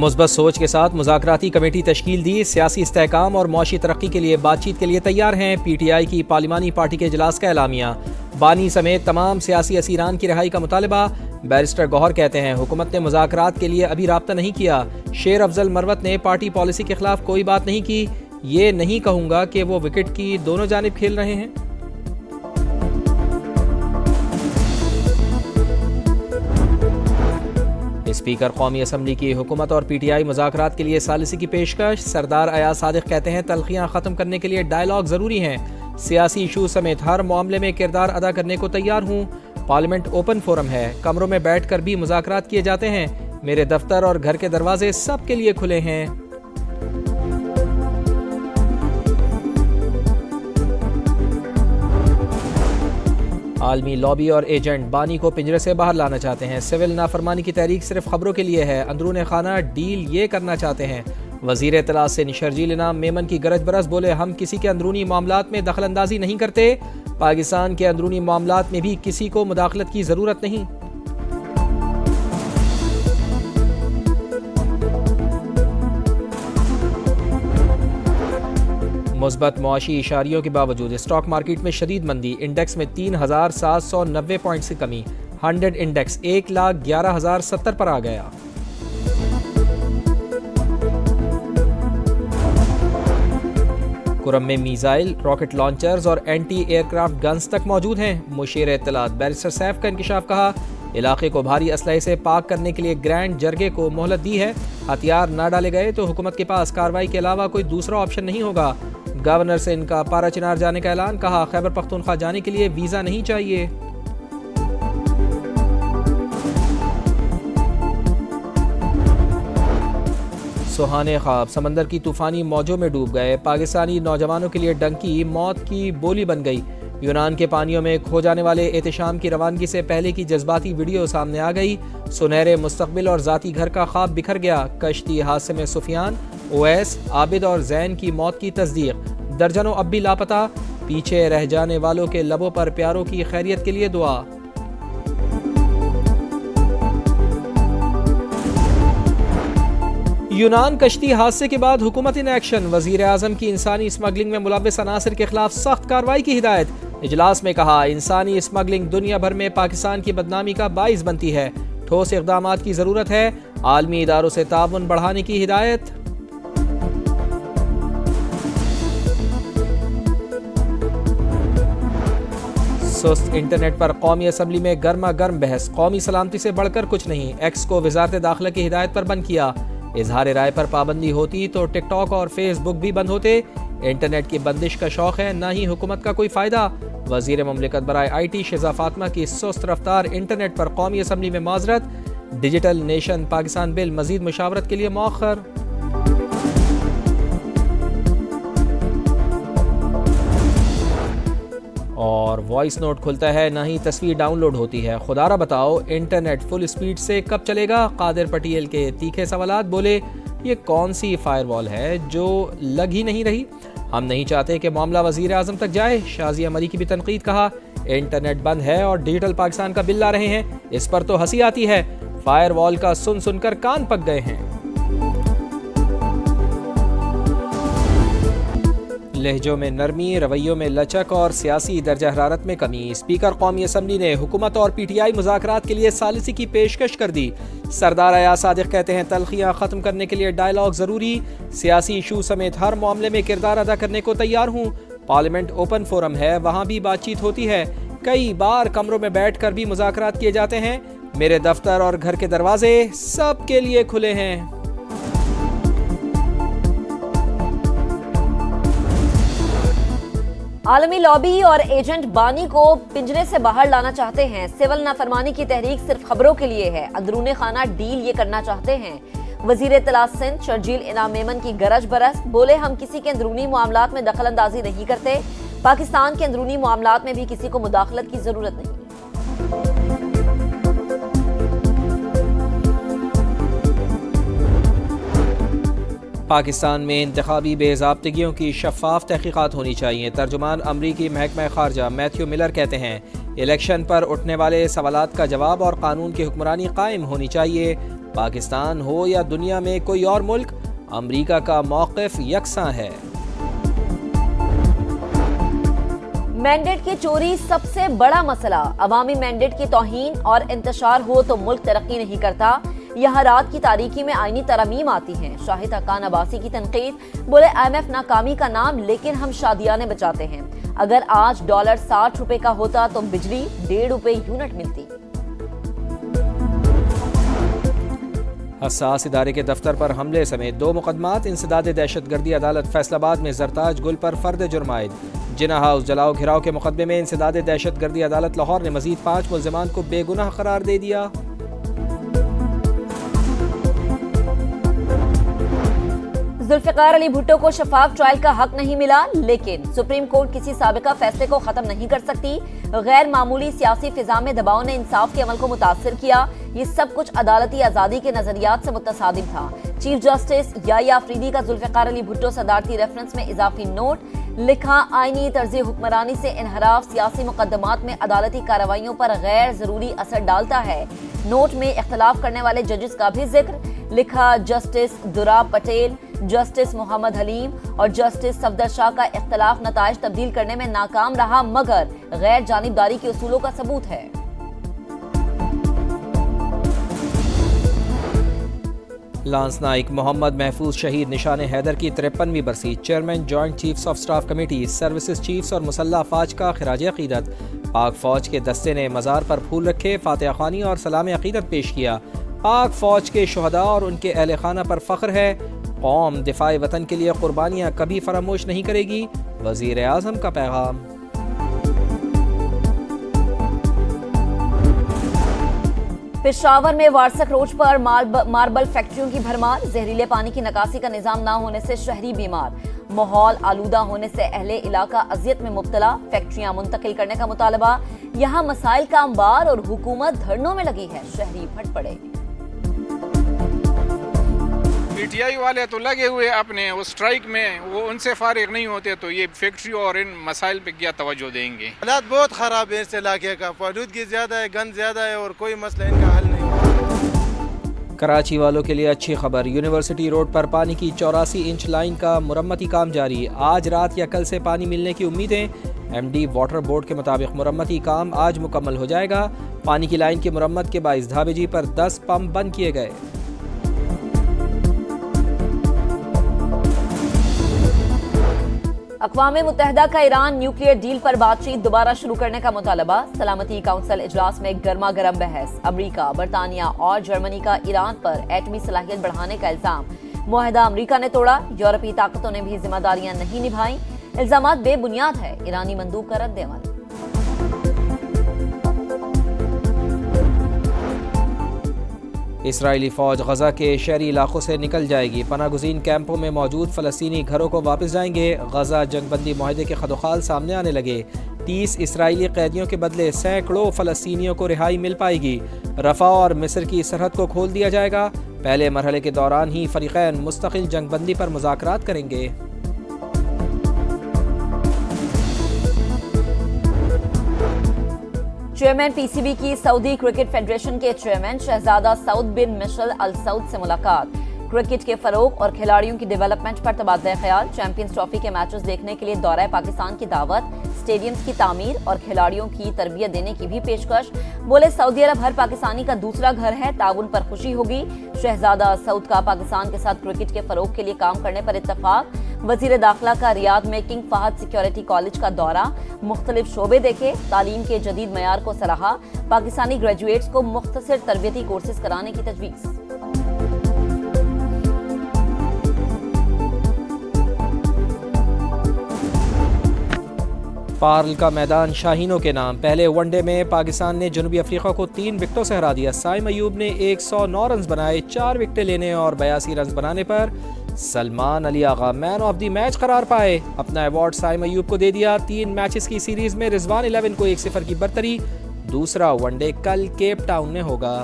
مثبت سوچ کے ساتھ مذاکراتی کمیٹی تشکیل دی، سیاسی استحکام اور معاشی ترقی کے لیے بات چیت کے لیے تیار ہیں۔ پی ٹی آئی کی پارلیمانی پارٹی کے اجلاس کا اعلامیہ، بانی سمیت تمام سیاسی اسیران کی رہائی کا مطالبہ۔ بیرسٹر گوہر کہتے ہیں حکومت نے مذاکرات کے لیے ابھی رابطہ نہیں کیا۔ شیر افضل مروت نے پارٹی پالیسی کے خلاف کوئی بات نہیں کی، یہ نہیں کہوں گا کہ وہ وکٹ کی دونوں جانب کھیل رہے ہیں۔ اسپیکر قومی اسمبلی کی حکومت اور پی ٹی آئی مذاکرات کے لیے ثالثی کی پیشکش۔ سردار ایاز صادق کہتے ہیں تلخیاں ختم کرنے کے لیے ڈائیلاگ ضروری ہیں، سیاسی ایشو سمیت ہر معاملے میں کردار ادا کرنے کو تیار ہوں۔ پارلیمنٹ اوپن فورم ہے، کمروں میں بیٹھ کر بھی مذاکرات کیے جاتے ہیں، میرے دفتر اور گھر کے دروازے سب کے لیے کھلے ہیں۔ عالمی لابی اور ایجنٹ بانی کو پنجرے سے باہر لانا چاہتے ہیں، سول نافرمانی کی تحریک صرف خبروں کے لیے ہے، اندرون خانہ ڈیل یہ کرنا چاہتے ہیں۔ وزیر اطلاع سندھ شرجیل انعام میمن کی گرج برس، بولے ہم کسی کے اندرونی معاملات میں دخل اندازی نہیں کرتے، پاکستان کے اندرونی معاملات میں بھی کسی کو مداخلت کی ضرورت نہیں۔ مثبت معاشی اشاریوں کے باوجود اسٹاک مارکیٹ میں شدید مندی، انڈیکس میں 3790 پوائنٹس کی کمی، 100 انڈیکس 1,11,070 پر آ گیا۔ کرم میں میزائل، راکٹ لانچرز اور اینٹی ایئر کرافٹ گنز تک موجود ہیں۔ مشیر اطلاعات بیرسٹر سیف کا انکشاف، کہا علاقے کو بھاری اسلحے سے پاک کرنے کے لیے گرینڈ جرگے کو مہلت دی ہے، ہتھیار نہ ڈالے گئے تو حکومت کے پاس کارروائی کے علاوہ کوئی دوسرا آپشن نہیں ہوگا۔ گورنر سے ان کا پارا چنار جانے کا اعلان، کہا خیبر پختونخوا جانے کے لیے ویزا نہیں چاہیے۔ سہانے خواب سمندر کی طوفانی موجوں میں ڈوب گئے، پاکستانی نوجوانوں کے لیے ڈنکی موت کی بولی بن گئی۔ یونان کے پانیوں میں کھو جانے والے احتشام کی روانگی سے پہلے کی جذباتی ویڈیو سامنے آ گئی، سنہرے مستقبل اور ذاتی گھر کا خواب بکھر گیا۔ کشتی حادثے میں سفیان، اویس، عابد اور زین کی موت کی تصدیق، درجنوں اب بھی لاپتہ، پیچھے رہ جانے والوں کے لبوں پر پیاروں کی خیریت کے لیے دعا۔ یونان کشتی حادثے کے بعد حکومت ان ایکشن، وزیر اعظم کی انسانی اسمگلنگ میں ملوث عناصر کے خلاف سخت کارروائی کی ہدایت۔ اجلاس میں کہا انسانی اسمگلنگ دنیا بھر میں پاکستان کی بدنامی کا باعث بنتی ہے، ٹھوس اقدامات کی ضرورت ہے، عالمی اداروں سے تعاون بڑھانے کی ہدایت۔ سست انٹرنیٹ پر قومی اسمبلی میں گرما گرم بحث، قومی سلامتی سے بڑھ کر کچھ نہیں، ایکس کو وزارت داخلہ کی ہدایت پر بند کیا۔ اظہار رائے پر پابندی ہوتی تو ٹک ٹاک اور فیس بک بھی بند ہوتے، انٹرنیٹ کی بندش کا شوق ہے نہ ہی حکومت کا کوئی فائدہ۔ وزیر مملکت برائے آئی ٹی شہزاد فاطمہ کی سست رفتار انٹرنیٹ پر قومی اسمبلی میں معذرت، ڈیجیٹل نیشن پاکستان بل مزید مشاورت کے لیے مؤخر۔ اور وائس نوٹ کھلتا ہے نہ ہی تصویر ڈاؤن لوڈ ہوتی ہے، خدا را بتاؤ انٹرنیٹ فل اسپیڈ سے کب چلے گا؟ قادر پٹیل کے تیکھے سوالات، بولے یہ کون سی فائر وال ہے جو لگ ہی نہیں رہی؟ ہم نہیں چاہتے کہ معاملہ وزیر اعظم تک جائے۔ شازیہ مری کی بھی تنقید، کہا انٹرنیٹ بند ہے اور ڈیجیٹل پاکستان کا بل لا رہے ہیں، اس پر تو ہنسی آتی ہے، فائر وال کا سن کر کان پک گئے ہیں۔ لہجوں میں نرمی، رویوں میں لچک اور سیاسی درجہ حرارت میں کمی، اسپیکر قومی اسمبلی نے حکومت اور پی ٹی آئی مذاکرات کے لیے ثالثی کی پیشکش کر دی۔ سردار ایاز صادق کہتے ہیں تلخیاں ختم کرنے کے لیے ڈائیلاگ ضروری، سیاسی ایشو سمیت ہر معاملے میں کردار ادا کرنے کو تیار ہوں۔ پارلیمنٹ اوپن فورم ہے، وہاں بھی بات چیت ہوتی ہے، کئی بار کمروں میں بیٹھ کر بھی مذاکرات کیے جاتے ہیں، میرے دفتر اور گھر کے دروازے سب کے لیے کھلے ہیں۔ عالمی لابی اور ایجنٹ بانی کو پنجرے سے باہر لانا چاہتے ہیں، سول نافرمانی کی تحریک صرف خبروں کے لیے ہے، اندرون خانہ ڈیل یہ کرنا چاہتے ہیں۔ وزیر اطلاع سندھ شرجیل انعام میمن کی گرج برس، بولے ہم کسی کے اندرونی معاملات میں دخل اندازی نہیں کرتے، پاکستان کے اندرونی معاملات میں بھی کسی کو مداخلت کی ضرورت نہیں۔ پاکستان میں انتخابی بے ضابطگیوں کی شفاف تحقیقات ہونی چاہیے، ترجمان امریکی محکمہ خارجہ میتھیو ملر کہتے ہیں الیکشن پر اٹھنے والے سوالات کا جواب اور قانون کی حکمرانی قائم ہونی چاہیے، پاکستان ہو یا دنیا میں کوئی اور ملک، امریکہ کا موقف یکساں ہے۔ مینڈیٹ کی چوری سب سے بڑا مسئلہ، عوامی مینڈیٹ کی توہین اور انتشار ہو تو ملک ترقی نہیں کرتا۔ یہاں رات کی تاریکی میں آئینی ترامیم آتی ہیں۔ شاہد حقان عباسی کی تنقید، بولے IMF ناکامی کا نام لیکن ہم شادیانے بچاتے ہیں۔ اگر آج ڈالر 60 روپے کا ہوتا تو بجلی 1.5 روپے یونٹ ملتی۔ حساس ادارے کے دفتر پر حملے سمیت 2 مقدمات، انسداد دہشت گردی عدالت فیصل آباد میں زرتاج گل پر فرد جرم عائد۔ جناح ہاؤس جلاؤ گھراؤ کے مقدمے میں انسداد دہشت گردی عدالت لاہور نے مزید 5 ملزمان کو بے گناہ قرار دے دیا۔ ذوالفقار علی بھٹو کو شفاف ٹرائل کا حق نہیں ملا، لیکن سپریم کورٹ کسی سابقہ فیصلے کو ختم نہیں کر سکتی۔ غیر معمولی سیاسی فضا میں دباؤ نے انصاف کے عمل کو متاثر کیا۔ یہ سب کچھ عدالتی آزادی کے نظریات سے متصادم تھا۔ چیف جسٹس یحییٰ آفریدی کا ذوالفقار علی بھٹو صدارتی ریفرنس میں اضافی نوٹ لکھا، آئینی طرز حکمرانی سے انحراف سیاسی مقدمات میں عدالتی کارروائیوں پر غیر ضروری اثر ڈالتا ہے۔ نوٹ میں اختلاف کرنے والے ججز کا بھی ذکر لکھا، جسٹس درا پٹیل، جسٹس محمد حلیم اور جسٹس صفدر شاہ کا اختلاف نتائج تبدیل کرنے میں ناکام رہا، مگر غیر جانبداری کے اصولوں کا ثبوت ہے۔ لانس نائک محمد محفوظ شہید نشان حیدر کی 53ویں برسی، chairman joint chiefs of staff committee services chiefs اور مسلح افواج کا خراج عقیدت۔ پاک فوج کے دستے نے مزار پر پھول رکھے، فاتحہ خوانی اور سلام عقیدت پیش کیا۔ پاک فوج کے شہداء اور ان کے اہل خانہ پر فخر ہے، قوم دفاع وطن کے لیے قربانیاں کبھی فراموش نہیں کرے گی، وزیر اعظم کا پیغام۔ پشاور میں وارسک روڈ پر ماربل فیکٹریوں کی بھرمار، زہریلے پانی کی نکاسی کا نظام نہ ہونے سے شہری بیمار، ماحول آلودہ ہونے سے اہل علاقہ اذیت میں مبتلا، فیکٹریاں منتقل کرنے کا مطالبہ، یہاں مسائل کا انبار اور حکومت دھرنوں میں لگی ہے، شہری پھٹ پڑے۔ PTI والے تو لگے ہوئے اپنے اس اسٹرائک میں، وہ ان سے فارغ نہیں ہوتے تو یہ فیکٹری اور ان مسائل پہ کیا توجہ دیں گے؟ حالات بہت خراب ہے اس علاقے کا، آلودگی زیادہ ہے، گند زیادہ ہے اور کوئی مسئلہ ان کا حل نہیں ہوتا۔ کراچی والوں کے لیے اچھی خبر، یونیورسٹی روڈ پر پانی کی 84 انچ لائن کا مرمتی کام جاری، آج رات یا کل سے پانی ملنے کی امیدیں۔ MD واٹر بورڈ کے مطابق مرمتی کام آج مکمل ہو جائے گا۔ پانی کی لائن کی مرمت کے باعث دھابے جی پر 10 پمپ بند کیے گئے۔ اقوام متحدہ کا ایران نیوکلیئر ڈیل پر بات چیت دوبارہ شروع کرنے کا مطالبہ، سلامتی کونسل اجلاس میں گرما گرم بحث، امریکہ، برطانیہ اور جرمنی کا ایران پر ایٹمی صلاحیت بڑھانے کا الزام، معاہدہ امریکہ نے توڑا، یورپی طاقتوں نے بھی ذمہ داریاں نہیں نبھائیں، الزامات بے بنیاد ہے، ایرانی مندوب کا رد عمل۔ اسرائیلی فوج غزہ کے شہری علاقوں سے نکل جائے گی، پناہ گزین کیمپوں میں موجود فلسطینی گھروں کو واپس جائیں گے، غزہ جنگ بندی معاہدے کے خدوخال سامنے آنے لگے، 30 اسرائیلی قیدیوں کے بدلے سینکڑوں فلسطینیوں کو رہائی مل پائے گی، رفح اور مصر کی سرحد کو کھول دیا جائے گا، پہلے مرحلے کے دوران ہی فریقین مستقل جنگ بندی پر مذاکرات کریں گے۔ چیئرمین PCB کی سعودی کرکٹ فیڈریشن کے چیئرمین شہزادہ سعود بن مشل ال سعود سے ملاقات، کرکٹ کے فروغ اور کھلاڑیوں کی ڈیولپمنٹ پر تبادلہ خیال، چیمپئنز ٹرافی کے میچز دیکھنے کے لیے دورہ پاکستان کی دعوت، سٹیڈیمز کی تعمیر اور کھلاڑیوں کی تربیت دینے کی بھی پیشکش، بولے سعودی عرب ہر پاکستانی کا دوسرا گھر ہے، تعاون پر خوشی ہوگی، شہزادہ سعود کا پاکستان کے ساتھ کرکٹ کے فروغ کے لیے کام کرنے پر اتفاق، وزیر داخلہ کا ریاض میں کنگ فہد سیکیورٹی کالج کا دورہ، مختلف شعبے دیکھے، تعلیم کے جدید معیار کو سراہا، پاکستانی گریجویٹس کو مختصر تربیتی کورسز کرانے کی تجویز۔ پارل کا میدان شاہینوں کے نام، پہلے ون ڈے میں پاکستان نے جنوبی افریقہ کو 3 وکٹوں سے ہرا دیا، سائم ایوب نے 109 رنز بنائے، 4 وکٹیں لینے اور 82 رنز بنانے پر سلمان علی آغا مین آف دی میچ قرار پائے، اپنا ایوارڈ سائم ایوب کو دے دیا، 3 میچز کی سیریز میں رضوان 11 کو 1-0 کی برتری، دوسرا ون ڈے کل کیپ ٹاؤن میں ہوگا۔